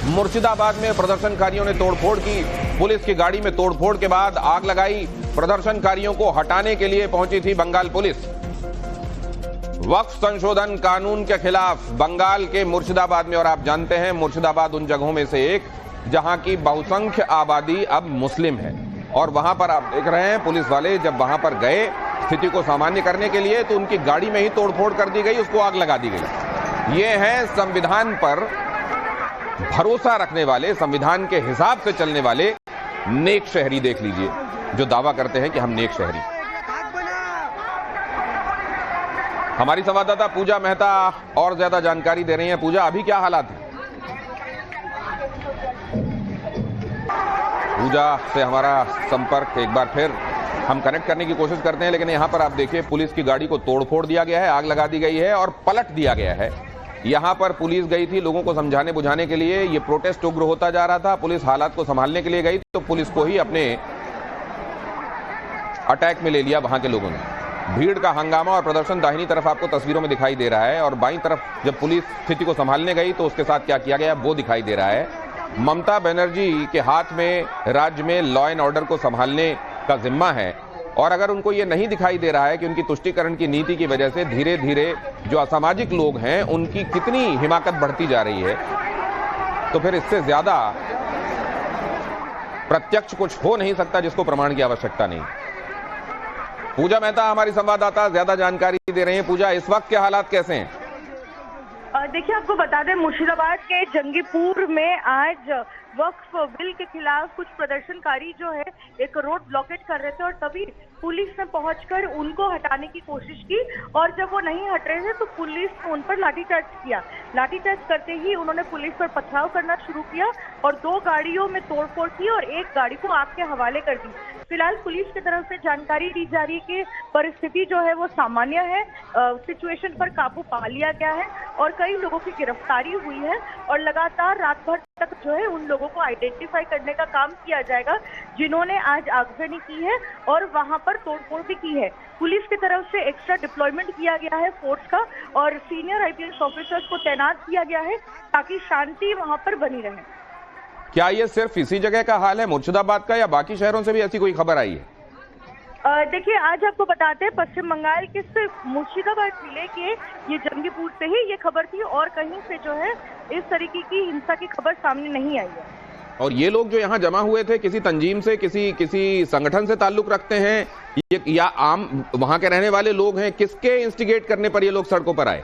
मुर्शिदाबाद में प्रदर्शनकारियों ने तोड़फोड़ की। पुलिस की गाड़ी में तोड़फोड़ के बाद आग लगाई। प्रदर्शनकारियों को हटाने के लिए पहुंची थी बंगाल पुलिस। वक्फ संशोधन कानून के खिलाफ बंगाल के मुर्शिदाबाद में, और आप जानते हैं मुर्शिदाबाद उन जगहों में से एक जहां की बहुसंख्य आबादी अब मुस्लिम है, और वहां पर आप देख रहे हैं पुलिस वाले जब वहां पर गए स्थिति को सामान्य करने के लिए तो उनकी गाड़ी में ही तोड़फोड़ कर दी गई, उसको आग लगा दी गई। ये है संविधान पर भरोसा रखने वाले, संविधान के हिसाब से चलने वाले नेक शहरी। देख लीजिए जो दावा करते हैं कि हम नेक शहरी। हमारी संवाददाता पूजा मेहता और ज्यादा जानकारी दे रही हैं। पूजा, अभी क्या हालात है? पूजा से हमारा संपर्क एक बार फिर हम कनेक्ट करने की कोशिश करते हैं, लेकिन यहां पर आप देखिए पुलिस की गाड़ी को तोड़फोड़ दिया गया है, आग लगा दी गई है और पलट दिया गया है। यहां पर पुलिस गई थी लोगों को समझाने बुझाने के लिए। ये प्रोटेस्ट उग्र होता जा रहा था, पुलिस हालात को संभालने के लिए गई तो पुलिस को ही अपने अटैक में ले लिया वहां के लोगों ने। भीड़ का हंगामा और प्रदर्शन दाहिनी तरफ आपको तस्वीरों में दिखाई दे रहा है, और बाईं तरफ जब पुलिस स्थिति को संभालने गई तो उसके साथ क्या किया गया वो दिखाई दे रहा है। ममता बनर्जी के हाथ में राज्य में लॉ एंड ऑर्डर को संभालने का जिम्मा है, और अगर उनको ये नहीं दिखाई दे रहा है कि उनकी तुष्टीकरण की नीति की वजह से धीरे धीरे जो असामाजिक लोग हैं उनकी कितनी हिमाकत बढ़ती जा रही है, तो फिर इससे ज्यादा प्रत्यक्ष कुछ हो नहीं सकता जिसको प्रमाण की आवश्यकता नहीं। पूजा मेहता हमारी संवाददाता ज्यादा जानकारी दे रही हैं। पूजा, इस वक्त के हालात कैसे हैं? देखिए, आपको बता दें मुर्शिदाबाद के जंगीपुर में आज वक्फ बिल के खिलाफ कुछ प्रदर्शनकारी जो है एक रोड ब्लॉकेट कर रहे थे, और तभी पुलिस ने पहुंचकर उनको हटाने की कोशिश की, और जब वो नहीं हट रहे थे तो पुलिस ने उन पर लाठीचार्ज किया। लाठीचार्ज करते ही उन्होंने पुलिस पर पथराव करना शुरू किया और 2 गाड़ियों में तोड़फोड़ की और एक गाड़ी को आग के हवाले कर दी। फिलहाल पुलिस की तरफ से जानकारी दी जा रही है कि परिस्थिति जो है वो सामान्य है, सिचुएशन पर काबू पा लिया गया है और कई लोगों की गिरफ्तारी हुई है, और लगातार रात भर तक जो है उन लोगों को आइडेंटिफाई करने का काम किया जाएगा जिन्होंने आज आगजनी की है और वहां पर तोड़फोड़ भी की है। पुलिस की तरफ से एक्स्ट्रा डिप्लॉयमेंट किया गया है फोर्स का, और सीनियर आईपीएस ऑफिसर्स को तैनात किया गया है ताकि शांति वहां पर बनी रहे। क्या ये सिर्फ इसी जगह का हाल है मुर्शिदाबाद का, या बाकी शहरों से भी ऐसी कोई खबर आई है? देखिए, आज आपको बताते हैं पश्चिम बंगाल के सिर्फ मुर्शिदाबाद जिले के ये जंगीपुर से ही ये खबर थी, और कहीं से जो है इस तरीके की हिंसा की खबर सामने नहीं आई है। और ये लोग जो यहाँ जमा हुए थे किसी तंजीम से, किसी संगठन से ताल्लुक रखते हैं या आम वहां के रहने वाले लोग हैं? किसके इंस्टिगेट करने पर ये लोग सड़कों पर आए?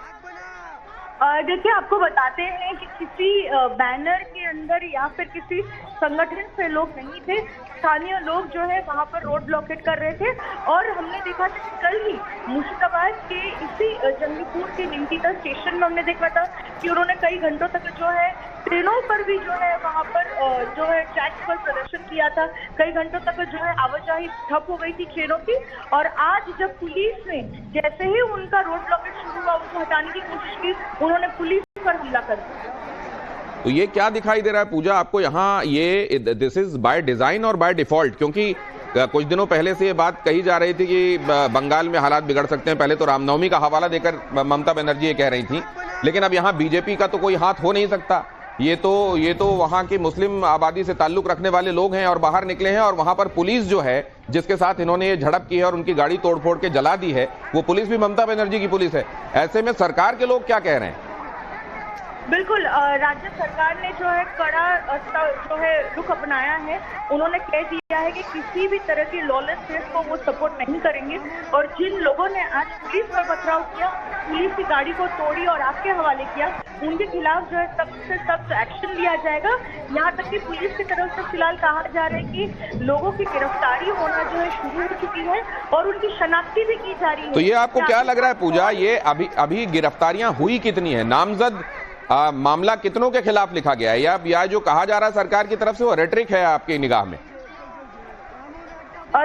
देखिए, आपको बताते हैं कि किसी बैनर के अंदर या फिर किसी संगठन से लोग नहीं थे। स्थानीय लोग जो है वहां पर रोड ब्लॉकेट कर रहे थे, और हमने देखा था कि कल ही मुर्शिदाबाद के इसी जंगीपुर के निमतीता स्टेशन में हमने देखा था कि उन्होंने कई घंटों तक जो है ट्रेनों पर भी जो है वहां पर जो है ट्रैक्स पर प्रदर्शन किया था। कई घंटों तक जो है आवाजाही ठप हो गई थी ट्रेनों की, और आज जब पुलिस ने जैसे ही उनका रोड ब्लॉकेट शुरू हुआ उनको हटाने की कोशिश की, उन्होंने पुलिस पर हमला कर दिया। तो ये क्या दिखाई दे रहा है पूजा आपको यहाँ? ये दिस इज बाय डिजाइन और बाय डिफॉल्ट, क्योंकि कुछ दिनों पहले से ये बात कही जा रही थी कि बंगाल में हालात बिगड़ सकते हैं। पहले तो रामनवमी का हवाला देकर ममता बनर्जी ये कह रही थी, लेकिन अब यहाँ बीजेपी का तो कोई हाथ हो नहीं सकता। ये तो वहां की मुस्लिम आबादी से ताल्लुक रखने वाले लोग हैं और बाहर निकले हैं, और वहां पर पुलिस जो है जिसके साथ इन्होंने ये झड़प की है और उनकी गाड़ी तोड़फोड़ के जला दी है, वो पुलिस भी ममता बनर्जी की पुलिस है। ऐसे में सरकार के लोग क्या कह रहे हैं? बिल्कुल, राज्य सरकार ने जो है कड़ा जो है रुख अपनाया है। उन्होंने कह दिया है कि किसी भी तरह की लॉलेसनेस को वो सपोर्ट नहीं करेंगे, और जिन लोगों ने आज पुलिस पर पथराव किया, पुलिस की गाड़ी को तोड़ी और आग के हवाले किया, उनके खिलाफ जो है सख्त से सख्त एक्शन लिया जाएगा। यहाँ तक कि पुलिस की तरफ से फिलहाल कहा जा रहा है कि लोगों की गिरफ्तारी होना जो है शुरू हो चुकी है और उनकी शनाख्ती भी की जा रही है। तो ये आपको क्या लग रहा है पूजा, ये अभी गिरफ्तारियां हुई कितनी है? नामजद मामला कितनों के खिलाफ लिखा गया है, या जो कहा जा रहा है सरकार की तरफ से वो रेटरिक है आपकी निगाह में?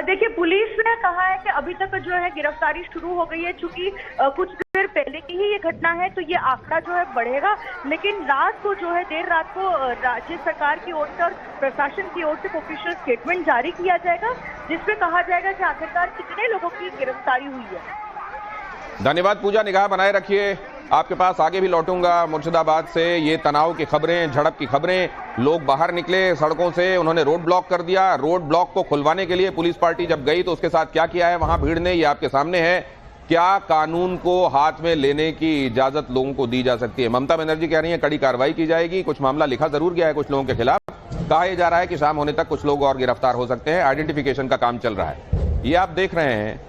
देखिए, पुलिस ने कहा है कि अभी तक जो है गिरफ्तारी शुरू हो गई है, चूंकि कुछ देर पहले की ही ये घटना है तो ये आंकड़ा जो है बढ़ेगा, लेकिन रात को जो है देर रात को राज्य सरकार की ओर से और प्रशासन की ओर से ऑफिशियल स्टेटमेंट जारी किया जाएगा, जिसमें कहा जाएगा कि आखिरकार कितने लोगों की गिरफ्तारी हुई है। धन्यवाद पूजा, निगाह बनाए रखिए। आपके पास आगे भी लौटूंगा मुर्शिदाबाद से। ये तनाव की खबरें, झड़प की खबरें, लोग बाहर निकले सड़कों से, उन्होंने रोड ब्लॉक कर दिया। रोड ब्लॉक को खुलवाने के लिए पुलिस पार्टी जब गई तो उसके साथ क्या किया है वहां भीड़ ने, ये आपके सामने है। क्या कानून को हाथ में लेने की इजाजत लोगों को दी जा सकती है? ममता बनर्जी कह रही है कड़ी कार्रवाई की जाएगी। कुछ मामला लिखा जरूर गया है कुछ लोगों के खिलाफ। कहा यह जा रहा है कि शाम होने तक कुछ लोग और गिरफ्तार हो सकते हैं। आइडेंटिफिकेशन का काम चल रहा है। ये आप देख रहे हैं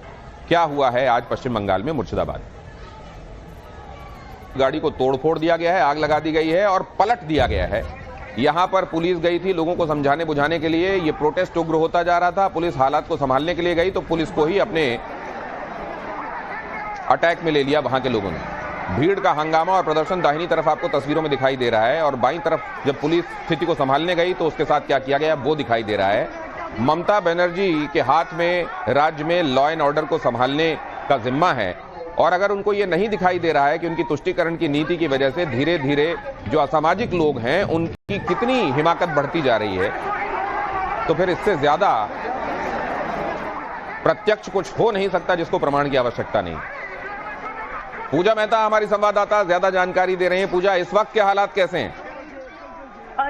क्या हुआ है आज पश्चिम बंगाल में मुर्शिदाबाद। गाड़ी को तोड़फोड़ दिया गया है, आग लगा दी गई है और पलट दिया गया है। यहां पर पुलिस गई थी लोगों को समझाने बुझाने के लिए। ये प्रोटेस्ट उग्र होता जा रहा था, पुलिस हालात को संभालने के लिए गई तो पुलिस को ही अपने अटैक में ले लिया वहां के लोगों ने। भीड़ का हंगामा और प्रदर्शन दाहिनी तरफ आपको तस्वीरों में दिखाई दे रहा है और बाईं तरफ जब पुलिस स्थिति को संभालने गई तो उसके साथ क्या किया गया वो दिखाई दे रहा है। ममता बनर्जी के हाथ में राज्य में लॉ एंड ऑर्डर को संभालने का जिम्मा है और अगर उनको ये नहीं दिखाई दे रहा है कि उनकी तुष्टीकरण की नीति की वजह से धीरे धीरे जो असामाजिक लोग हैं उनकी कितनी हिमाकत बढ़ती जा रही है, तो फिर इससे ज्यादा प्रत्यक्ष कुछ हो नहीं सकता जिसको प्रमाण की आवश्यकता नहीं। पूजा मेहता हमारी संवाददाता ज्यादा जानकारी दे रहे हैं। पूजा, इस वक्त के हालात कैसे हैं?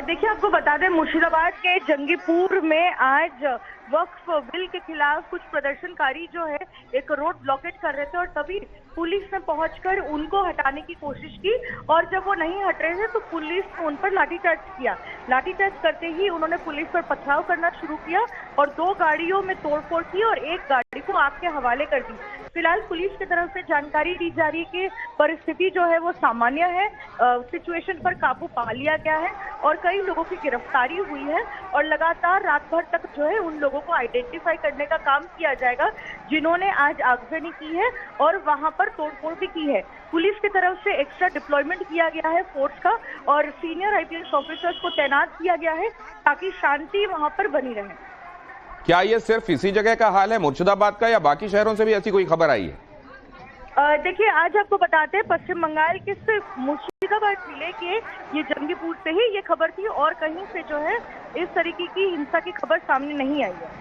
देखिए, आपको बता दें मुर्शिदाबाद के जंगीपुर में आज वक्फ बिल के खिलाफ कुछ प्रदर्शनकारी जो है एक रोड ब्लॉकेट कर रहे थे और तभी पुलिस ने पहुंचकर उनको हटाने की कोशिश की और जब वो नहीं हट रहे थे तो पुलिस ने उन पर लाठीचार्ज किया। लाठीचार्ज करते ही उन्होंने पुलिस पर पथराव करना शुरू किया और 2 गाड़ियों में तोड़फोड़ की और एक गाड़ी को आग के हवाले कर दी। फिलहाल पुलिस की तरफ से जानकारी दी जा रही है कि परिस्थिति जो है वो सामान्य है, सिचुएशन पर काबू पा लिया गया है और कई लोगों की गिरफ्तारी हुई है और लगातार रात भर तक जो है उन लोगों को आइडेंटिफाई करने का काम किया जाएगा जिन्होंने आज आगजनी की है और वहां पर तोड़फोड़ भी की है। पुलिस की तरफ से एक्स्ट्रा डिप्लॉयमेंट किया गया है फोर्स का और सीनियर आईपीएस ऑफिसर्स को तैनात किया गया है ताकि शांति वहां पर बनी रहे। क्या ये सिर्फ इसी जगह का हाल है मुर्शिदाबाद का या बाकी शहरों से भी ऐसी कोई खबर आई है? देखिए, आज आपको बताते हैं पश्चिम बंगाल के सिर्फ मुर्शिदाबाद जिले के ये जंगीपुर से ही ये खबर थी और कहीं से जो है इस तरीके की हिंसा की खबर सामने नहीं आई है।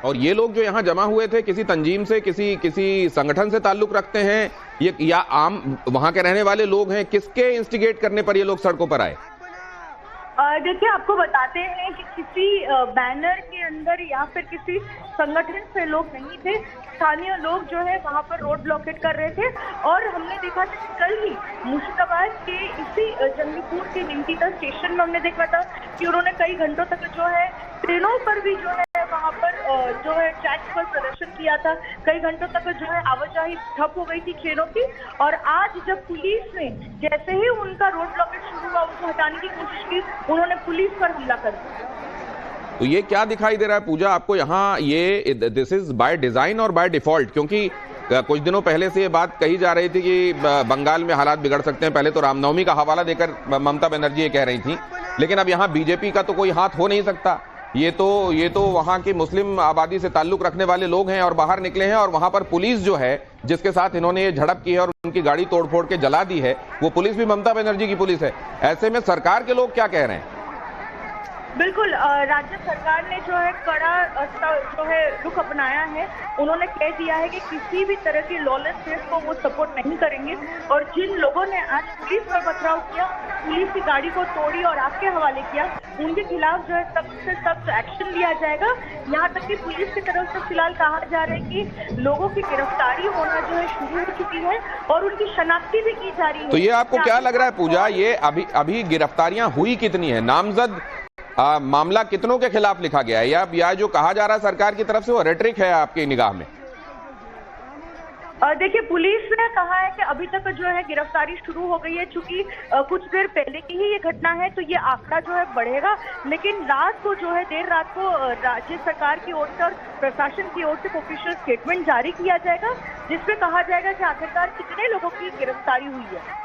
और ये लोग जो यहाँ जमा हुए थे किसी तंजीम से, किसी संगठन से ताल्लुक रखते हैं ये या आम वहां के रहने वाले लोग हैं? किसके इंस्टिगेट करने पर ये लोग सड़कों पर आए? देखिए, आपको बताते हैं कि किसी बैनर के अंदर या फिर किसी संगठन से लोग नहीं थे। स्थानीय लोग जो है वहां पर रोड ब्लॉकेट कर रहे थे और हमने देखा था कि कल ही मुर्शिदाबाद के इसी जंगीपुर के निमतीता स्टेशन में हमने देखा था कि उन्होंने कई घंटों तक जो है ट्रेनों पर भी जो है वहां पर जो है ट्रैक्स पर प्रदर्शन किया था। कई घंटों तक जो है आवाजाही ठप हो गई थी ट्रेनों की और आज जब पुलिस ने जैसे ही उनका रोड ब्लॉकेट शुरू हुआ उनको हटाने की कोशिश की, उन्होंने पुलिस पर हमला कर दिया। तो ये क्या दिखाई दे रहा है पूजा आपको यहाँ? ये दिस इज बाय डिजाइन और बाय डिफॉल्ट, क्योंकि कुछ दिनों पहले से ये बात कही जा रही थी कि बंगाल में हालात बिगड़ सकते हैं। पहले तो रामनवमी का हवाला देकर ममता बनर्जी ये कह रही थी, लेकिन अब यहाँ बीजेपी का तो कोई हाथ हो नहीं सकता। ये तो वहां की मुस्लिम आबादी से ताल्लुक रखने वाले लोग हैं और बाहर निकले हैं और वहां पर पुलिस जो है जिसके साथ इन्होंने ये झड़प की है और उनकी गाड़ी तोड़फोड़ के जला दी है, वो पुलिस भी ममता बनर्जी की पुलिस है। ऐसे में सरकार के लोग क्या कह रहे हैं? बिल्कुल, राज्य सरकार ने जो है कड़ा जो है रुख अपनाया है। उन्होंने कह दिया है कि किसी भी तरह की लॉलेसनेस को वो सपोर्ट नहीं करेंगे और जिन लोगों ने आज पुलिस पर पथराव किया, पुलिस की गाड़ी को तोड़ी और आग के हवाले किया, उनके खिलाफ जो है सख्त से सख्त एक्शन लिया जाएगा। यहाँ तक कि पुलिस की तरफ से फिलहाल कहा जा रहा है कि लोगों की गिरफ्तारी होना जो है शुरू हो चुकी है और उनकी शनाख्ती भी की जा रही है। तो ये आपको क्या लग रहा है पूजा, ये अभी गिरफ्तारियां हुई कितनी है? नामजद मामला कितनों के खिलाफ लिखा गया है या जो कहा जा रहा है सरकार की तरफ से वो रेटरिक है आपकी निगाह में? देखिए, पुलिस ने कहा है कि अभी तक जो है गिरफ्तारी शुरू हो गई है। चूंकि कुछ देर पहले की ही ये घटना है तो ये आंकड़ा जो है बढ़ेगा, लेकिन रात को जो है देर रात को राज्य सरकार की ओर से और प्रशासन की ओर से ऑफिशियल स्टेटमेंट जारी किया जाएगा जिसमें कहा जाएगा कि आखिरकार कितने लोगों की गिरफ्तारी हुई है।